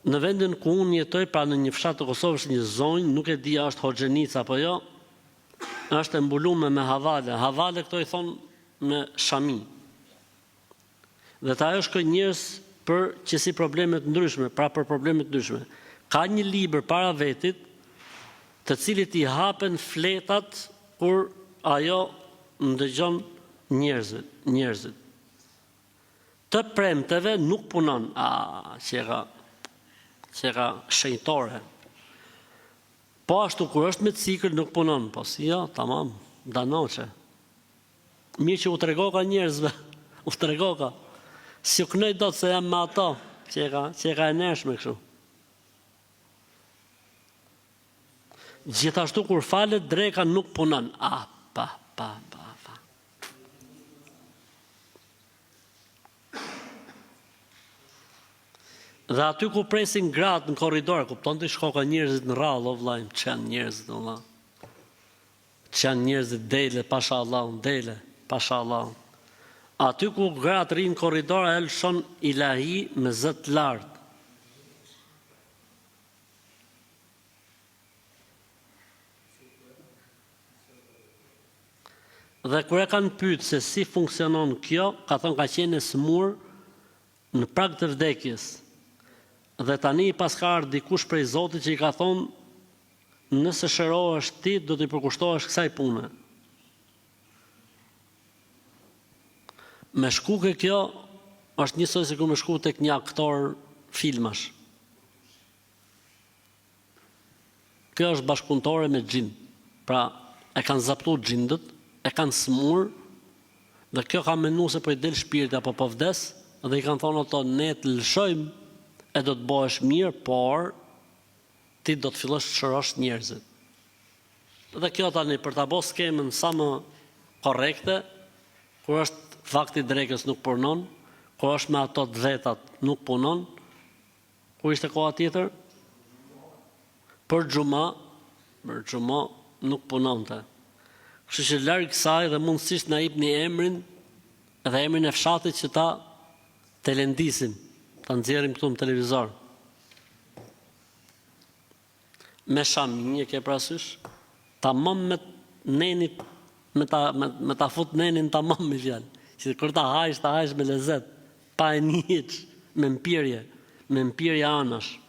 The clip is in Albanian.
Në vendin ku unë jetoj, pra në një fshat të Kosovës, një zonjë, nuk e di a është Hoxhenica apo jo, është e mbuluar me havale. Havale këto i thonë me shami. Dhe ta ajo shkojnë njerëz për që si problemet ndryshme, pra për problemet ndryshme. Ka një libër para vetit, të cilit i hapen fletat kur ajo ndëgjon njerëzit. Të premteve nuk punon. Qera shenjtore. Po ashtu kur është me cikël nuk punon, po si jo, tamam, danoqe. Mirë që u tregoka njerëzve, u tregoka. Si u knoj do të se jam me ato, qera e neshme kështu. Gjithashtu kur falet dreka nuk punon. Pa. Dhe aty ku presin gratë në korridor, kupton të shkoka njerëzit në rallë, o vlajmë, qenë njerëzit në la. Qenë njerëzit dele, pasha Allah. Aty ku gratë rinë në korridor, e lëshon ilahi me zët lartë. Dhe kur e kanë pyet se si funksionon kjo, ka thonë ka qenë e smur në prag të vdekjes. Dhe tani pas ka ardhur dikush prej Zotit që i ka thonë, nëse shërohesh ti, do t'i përkushtohesh kësaj pune. Me shku ke kjo, është njësoj se ku me shku tek një aktor filmash. Kjo është bashkëpunëtore me xhin. Pra, e kanë zaptu xhindët, e kanë smur, dhe kjo ka menu se po i del shpirti apo po vdes, dhe i kanë thonë ato, ne të lëshojmë, e do të bëhesh mirë, por ti do të fillosh të shërosh njerëzit. Dhe kjo tani për ta bërë skemën sa më korrekte, kur është fakti drekës nuk punon, kur është me ato të vetat nuk punon, ku ishte koha tjetër? Për xhuma nuk punonte. Kështu që larg kësaj dhe mundësisht na jepni emrin dhe emrin e fshatit që ta telendisim, ta nxjerrim këtu në televizor. Me shami e ke parasysh, tamam me nenit, me ta fut nenin tamam me fjalë. Që kur ta hajsh me lezet, pa e njëç, me mpirje anash.